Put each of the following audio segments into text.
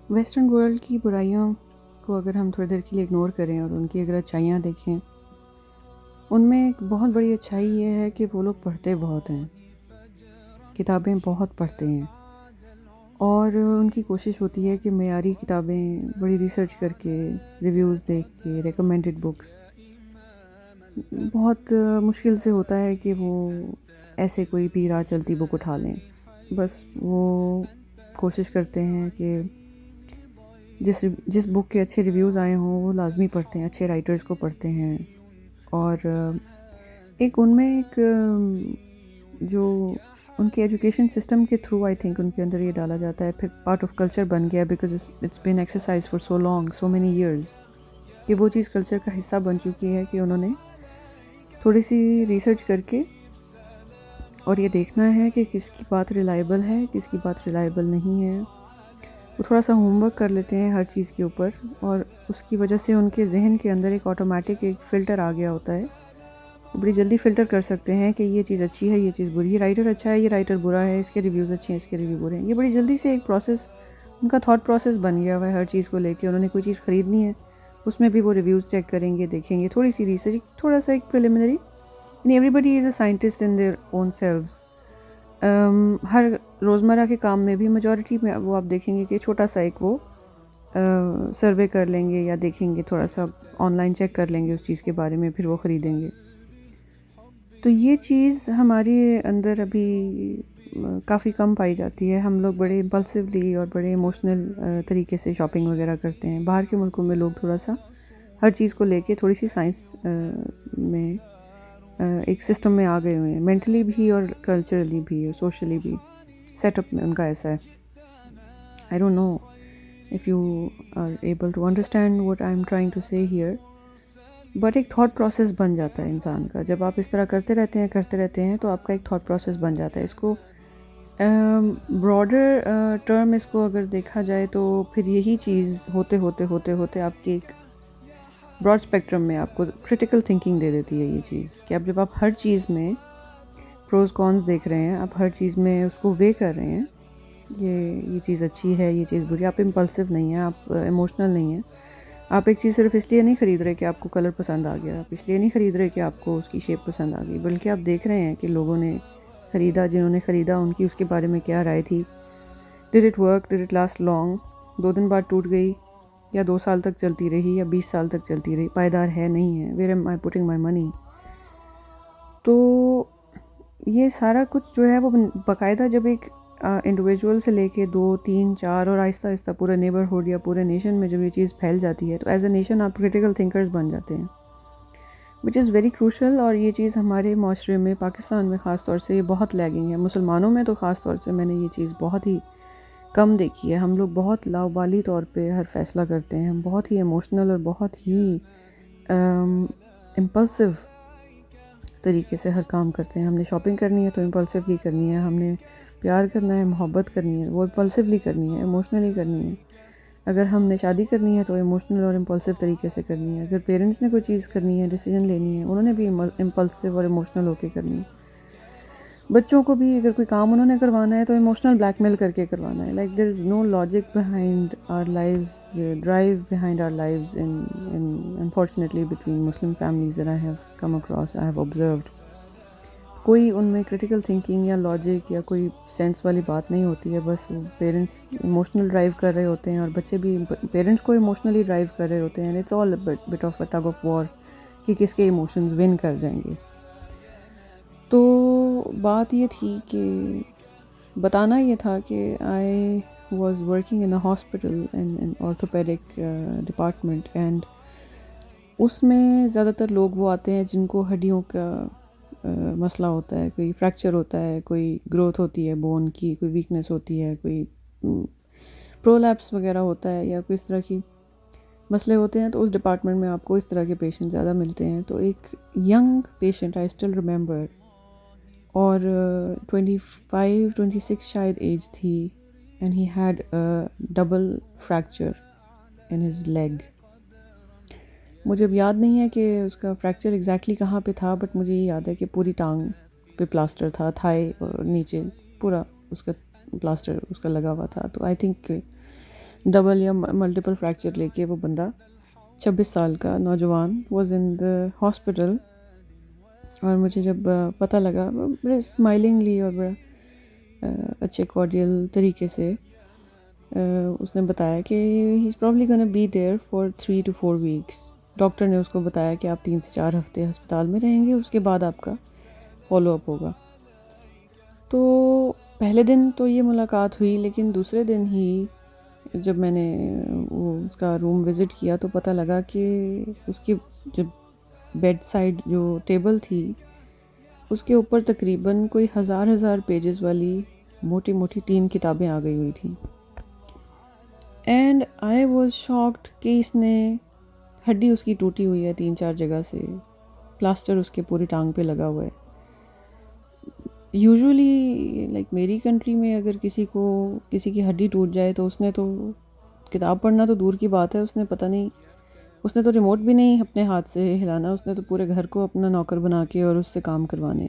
Western world کی برائیوں کو اگر ہم تھوڑی دیر کے لیے اگنور کریں اور ان کی اگر اچھائیاں دیکھیں، ان میں ایک بہت بڑی اچھائی یہ ہے کہ وہ لوگ پڑھتے بہت ہیں، کتابیں بہت پڑھتے ہیں، اور ان کی کوشش ہوتی ہے کہ معیاری کتابیں بڑی ریسرچ کر کے، ریویوز دیکھ کے، ریکمینڈڈ بکس، بہت مشکل سے ہوتا ہے کہ وہ ایسے کوئی بھی راہ چلتی بک اٹھا لیں۔ بس وہ کوشش کرتے ہیں کہ جس بک کے اچھے ریویوز آئے ہوں وہ لازمی پڑھتے ہیں، اچھے رائٹرز کو پڑھتے ہیں، اور ایک ان میں ایک جو ان کے ایجوکیشن سسٹم کے تھرو آئی تھنک ان کے اندر یہ ڈالا جاتا ہے، پھر پارٹ آف کلچر بن گیا، because it's been exercise for so long, so many years, کہ وہ چیز کلچر کا حصہ بن چکی ہے کہ انہوں نے تھوڑی سی ریسرچ کر کے اور یہ دیکھنا ہے کہ کس کی بات ریلائبل ہے، کس کی بات ریلائبل نہیں ہے۔ وہ تھوڑا سا ہوم ورک کر لیتے ہیں ہر چیز کے اوپر، اور اس کی وجہ سے ان کے ذہن کے اندر ایک آٹومیٹک ایک فلٹر آ گیا ہوتا ہے، وہ بڑی جلدی فلٹر کر سکتے ہیں کہ یہ چیز اچھی ہے، یہ چیز بری ہے، رائٹر اچھا ہے، یہ رائٹر برا ہے، اس کے ریویوز اچھے ہیں، اس کے ریویو برے ہیں۔ یہ بڑی جلدی سے ایک پروسیس، ان کا تھاٹ پروسیس بن گیا ہوا ہے ہر چیز کو لے کے۔ انہوں نے کوئی چیز خریدنی ہے، اس میں بھی وہ ریویوز چیک کریں گے، دیکھیں گے، تھوڑی سی ریسرچ، تھوڑا سا ایک پریلیمنری، یعنی everybody is a scientist in their own selves. ہر روزمرہ کے کام میں بھی میجورٹی میں وہ آپ دیکھیں گے کہ چھوٹا سا ایک وہ سروے کر لیں گے، یا دیکھیں گے، تھوڑا سا آن لائن چیک کر لیں گے اس چیز کے بارے میں، پھر وہ خریدیں گے۔ تو یہ چیز ہمارے اندر ابھی کافی کم پائی جاتی ہے۔ ہم لوگ بڑے امپلسولی اور بڑے ایموشنل طریقے سے شاپنگ وغیرہ کرتے ہیں۔ باہر کے ملکوں میں لوگ تھوڑا سا ہر چیز کو لے کے تھوڑی سی سائنس میں ایک سسٹم میں آ گئے ہوئے ہیں، مینٹلی بھی اور کلچرلی بھی اور سوشلی بھی، سیٹ اپ میں ان کا ایسا ہے۔ I don't know if you are able to understand what I'm trying to say here, but ایک تھاٹ پروسیس بن جاتا ہے انسان کا، جب آپ اس طرح کرتے رہتے ہیں تو آپ کا ایک تھاٹ پروسیس بن جاتا ہے۔ اس کو براڈر ٹرم اس کو اگر دیکھا جائے تو پھر یہی چیز ہوتے آپ کے ایک براڈ اسپیکٹرم میں آپ کو کریٹیکل تھنکنگ دے دیتی ہے یہ چیز، کہ اب جب آپ ہر چیز میں پروز کونز دیکھ رہے ہیں، آپ ہر چیز میں اس کو وے کر رہے ہیں، یہ چیز اچھی ہے، یہ چیز بری، آپ امپلسو نہیں ہیں، آپ ایموشنل نہیں ہیں۔ آپ ایک چیز صرف اس لیے نہیں خرید رہے کہ آپ کو کلر پسند آ گیا، آپ اس لیے نہیں خرید رہے کہ آپ کو اس کی شیپ پسند آ گئی، بلکہ آپ دیکھ رہے ہیں کہ لوگوں نے خریدا، جنہوں نے خریدا ان کی اس کے بارے میں کیا رائے تھی، did it work, did it last long, 2 دن بعد ٹوٹ گئی، یا 2 سال تک چلتی رہی، یا 20 سال تک چلتی رہی، پائیدار ہے نہیں ہے، ویئر ایم آئی پوٹنگ مائی منی۔ تو یہ سارا کچھ جو ہے وہ باقاعدہ جب ایک انڈیویجول سے لے کے 2 3 4 اور آہستہ آہستہ پورے نیبرہڈ یا پورے نیشن میں جب یہ چیز پھیل جاتی ہے، تو ایز اے نیشن آپ کریٹیکل تھنکرز بن جاتے ہیں، وچ از ویری کروشل۔ اور یہ چیز ہمارے معاشرے میں، پاکستان میں خاص طور سے یہ بہت لیگنگ ہے، مسلمانوں میں تو خاص طور سے میں نے یہ چیز بہت ہی کم دیکھی ہے۔ ہم لوگ بہت لاابالی طور پہ ہر فیصلہ کرتے ہیں، ہم بہت ہی ایموشنل اور بہت ہی امپلسو طریقے سے ہر کام کرتے ہیں۔ ہم نے شاپنگ کرنی ہے تو امپلسولی کرنی ہے، ہم نے پیار کرنا ہے، محبت کرنی ہے، وہ امپلسولی کرنی ہے، ایموشنلی کرنی ہے۔ اگر ہم نے شادی کرنی ہے تو ایموشنل اور امپلسو طریقے سے کرنی ہے۔ اگر پیرنٹس نے کوئی چیز کرنی ہے، ڈیسیجن لینی ہے، انہوں نے بھی امپلسو اور ایموشنل ہو کے کرنی ہے۔ بچوں کو بھی اگر کوئی کام انہوں نے کروانا ہے تو ایموشنل بلیک میل کر کے کروانا ہے۔ Like there is no logic behind our lives, drive behind our lives unfortunately between Muslim families that I have come across, I have observed. کوئی ان میں کریٹیکل تھنکنگ یا لاجک یا کوئی سینس والی بات نہیں ہوتی ہے، بس پیرنٹس ایموشنل ڈرائیو کر رہے ہوتے ہیں اور بچے بھی پیرنٹس کو ایموشنلی ڈرائیو کر رہے ہوتے ہیں۔ It's all bit of a tug of war کہ کس کے ایموشنز ون کر جائیں گے۔ تو بات یہ تھی کہ بتانا یہ تھا کہ I was working in a hospital in orthopaedic department, and اس میں زیادہ تر لوگ وہ آتے ہیں جن کو ہڈیوں کا مسئلہ ہوتا ہے، کوئی فریکچر ہوتا ہے، کوئی گروتھ ہوتی ہے بون کی، کوئی ویکنس ہوتی ہے، کوئی پرولیپس وغیرہ ہوتا ہے، یا کوئی اس طرح کی مسئلے ہوتے ہیں۔ تو اس ڈپارٹمنٹ میں آپ کو اس طرح کے پیشنٹ زیادہ ملتے ہیں۔ تو ایک young patient, I still remember, اور 25 26 شاید ایج تھی، and he had double fracture in his league. مجھے اب یاد نہیں ہے کہ اس کا فریکچر ایگزیکٹلی کہاں پہ تھا، بٹ مجھے یہ یاد ہے کہ پوری ٹانگ پہ پلاسٹر تھا، تھائے اور نیچے پورا اس کا پلاسٹر اس کا لگا ہوا تھا۔ تو آئی تھنک ڈبل یا ملٹیپل فریکچر لے کے وہ بندہ 26 سال کا نوجوان واز ان دا ہاسپٹل. اور مجھے جب پتہ لگا بڑے اسمائلنگلی اور بڑا اچھے کارڈیل طریقے سے اس نے بتایا کہ he is probably gonna be there for 3 to 4 weeks. Doctor نے اس کو بتایا کہ آپ 3 سے 4 ہفتے ہسپتال میں رہیں گے, اس کے بعد آپ کا فالو اپ ہوگا. تو پہلے دن تو یہ ملاقات ہوئی, لیکن دوسرے دن ہی جب میں نے وہ اس کا روم وزٹ کیا تو پتہ لگا کہ اس کی جو بیڈ سائڈ جو ٹیبل تھی اس کے اوپر تقریباً کوئی ہزار پیجز والی موٹی موٹی 3 کتابیں آ گئی ہوئی تھیں. اینڈ آئی واز شاکڈ کہ اس نے ہڈی اس کی ٹوٹی ہوئی ہے 3-4 جگہ سے, پلاسٹر اس کے پوری ٹانگ پہ لگا ہوا ہے. یوزولی لائک میری کنٹری میں اگر کسی کی ہڈی ٹوٹ جائے تو اس نے تو کتاب پڑھنا تو دور کی بات ہے, اس نے پتہ نہیں, اس نے تو ریموٹ بھی نہیں اپنے ہاتھ سے ہلانا, اس نے تو پورے گھر کو اپنا نوکر بنا کے اور اس سے کام کروانے.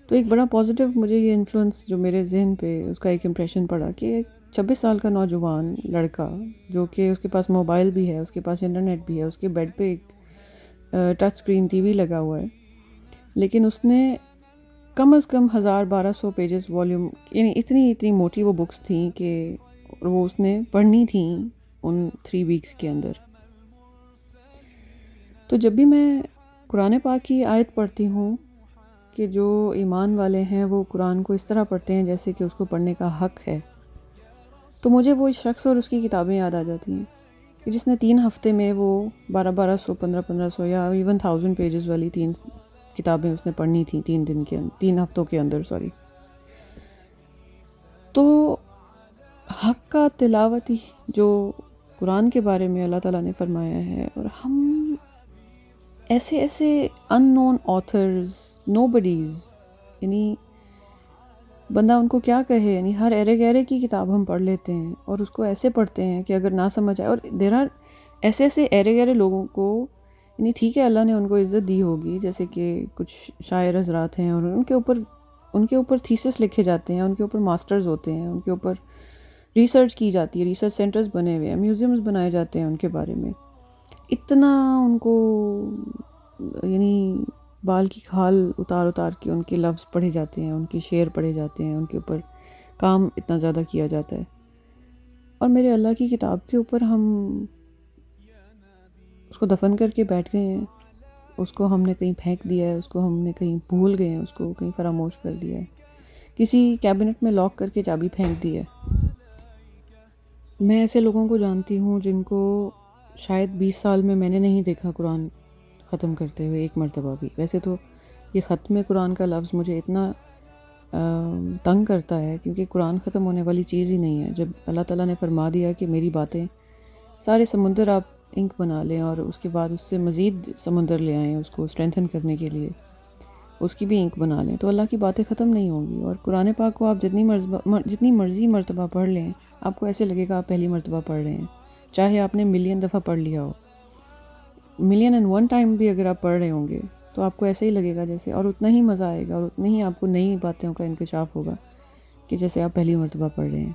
تو ایک بڑا پازیٹیو مجھے یہ انفلوئنس جو میرے ذہن پہ اس کا ایک امپریشن پڑا کہ 26 سال کا نوجوان لڑکا جو کہ اس کے پاس موبائل بھی ہے, اس کے پاس انٹرنیٹ بھی ہے, اس کے بیڈ پہ ایک ٹچ اسکرین ٹی وی لگا ہوا ہے, لیکن اس نے کم از کم 1200 پیجز والیوم, یعنی اتنی موٹی وہ بکس تھیں کہ وہ اس نے پڑھنی تھیں ان 3 weeks کے اندر. تو جب بھی میں قرآن پاک کی آیت پڑھتی ہوں کہ جو ایمان والے ہیں وہ قرآن کو اس طرح پڑھتے ہیں جیسے کہ اس کو پڑھنے کا حق ہے, تو مجھے وہ شخص اور اس کی کتابیں یاد آ جاتی ہیں کہ جس نے 3 ہفتے میں وہ 1200 1500 یا ایون 1000 پیجز والی 3 کتابیں اس نے پڑھنی تھیں 3 ہفتوں کے اندر. تو حق کا تلاوتی جو قرآن کے بارے میں اللہ تعالیٰ نے فرمایا ہے, اور ہم ایسے ان نون آتھرز, نو بڈیز, یعنی بندہ ان کو کیا کہے, یعنی ہر ایرے گہرے کی کتاب ہم پڑھ لیتے ہیں اور اس کو ایسے پڑھتے ہیں کہ اگر نہ سمجھ آئے, اور دیر آر ایسے ایرے گہرے لوگوں کو, یعنی ٹھیک ہے اللہ نے ان کو عزت دی ہوگی, جیسے کہ کچھ شاعر حضرات ہیں اور ان کے اوپر تھیسس لکھے جاتے ہیں, ان کے اوپر ماسٹرز ہوتے ہیں, ان کے اوپر ریسرچ کی جاتی ہے, ریسرچ سینٹرز بنے ہوئے ہیں, میوزیمز بنائے جاتے ہیں ان کے بارے میں. اتنا ان کو یعنی بال کی کھال اتار کے ان کے لفظ پڑھے جاتے ہیں, ان کے شعر پڑھے جاتے ہیں, ان کے اوپر کام اتنا زیادہ کیا جاتا ہے. اور میرے اللہ کی کتاب کے اوپر ہم اس کو دفن کر کے بیٹھ گئے ہیں, اس کو ہم نے کہیں پھینک دیا ہے, اس کو ہم نے کہیں بھول گئے ہیں, اس کو کہیں فراموش کر دیا ہے, کسی کیبنٹ میں لاک کر کے چابی پھینک دی ہے. میں ایسے لوگوں کو جانتی ہوں جن کو شاید 20 سال میں نے نہیں دیکھا قرآن ختم کرتے ہوئے ایک مرتبہ بھی. ویسے تو یہ ختم قرآن کا لفظ مجھے اتنا تنگ کرتا ہے کیونکہ قرآن ختم ہونے والی چیز ہی نہیں ہے. جب اللہ تعالیٰ نے فرما دیا کہ میری باتیں سارے سمندر آپ انک بنا لیں اور اس کے بعد اس سے مزید سمندر لے آئیں اس کو اسٹرینتھن کرنے کے لیے, اس کی بھی انک بنا لیں, تو اللہ کی باتیں ختم نہیں ہوں گی. اور قرآن پاک کو آپ جتنی مرضی مرتبہ پڑھ لیں, آپ کو ایسے لگے گا آپ پہلی مرتبہ پڑھ رہے ہیں, چاہے آپ نے ملین دفعہ پڑھ لیا ہو. 1,000,001 ٹائم بھی اگر آپ پڑھ رہے ہوں گے تو آپ کو ایسے ہی لگے گا جیسے, اور اتنا ہی مزہ آئے گا اور اتنا ہی آپ کو نئی باتوں کا انکشاف ہوگا کہ جیسے آپ پہلی مرتبہ پڑھ رہے ہیں.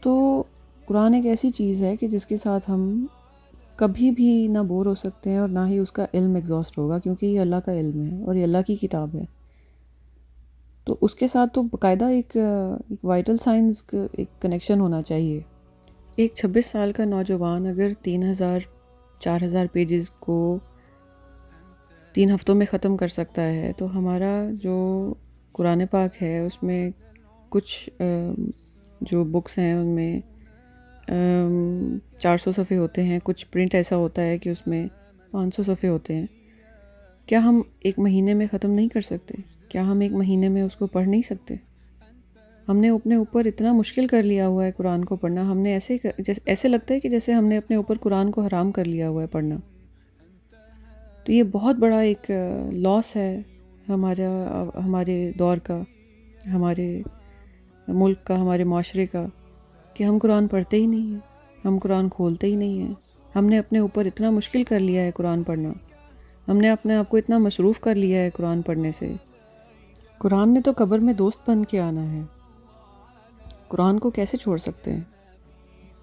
تو قرآن ایک ایسی چیز ہے کہ جس کے ساتھ ہم کبھی بھی نہ بور ہو سکتے ہیں اور نہ ہی اس کا علم ایگزاسٹ ہوگا, کیونکہ یہ اللہ کا علم ہے اور یہ اللہ کی کتاب ہے. تو اس کے ساتھ تو باقاعدہ ایک وائٹل سائنس کا ایک کنیکشن ہونا چاہیے. ایک 26 سال کا نوجوان اگر 3,000-4,000 پیجز کو 3 ہفتوں میں ختم کر سکتا ہے, تو ہمارا جو قرآن پاک ہے اس میں کچھ جو بکس ہیں ان میں 400 صفحے ہوتے ہیں, کچھ پرنٹ ایسا ہوتا ہے کہ اس میں 500 صفحے ہوتے ہیں. کیا ہم ایک مہینے میں ختم نہیں کر سکتے؟ کیا ہم ایک مہینے میں اس کو پڑھ نہیں سکتے؟ ہم نے اپنے اوپر اتنا مشکل کر لیا ہوا ہے قرآن کو پڑھنا, ہم نے ایسے لگتا ہے کہ جیسے ہم نے اپنے اوپر قرآن کو حرام کر لیا ہوا ہے پڑھنا. تو یہ بہت بڑا ایک لاس ہے ہمارے دور کا, ہمارے ملک کا, ہمارے معاشرے کا, کہ ہم قرآن پڑھتے ہی نہیں ہیں, ہم قرآن کھولتے ہی نہیں ہیں. ہم نے اپنے اوپر اتنا مشکل کر لیا ہے قرآن پڑھنا, ہم نے اپنے آپ کو اتنا مصروف کر لیا ہے قرآن پڑھنے سے. قرآن نے تو قبر میں دوست بن کے آنا ہے, قرآن کو کیسے چھوڑ سکتے ہیں؟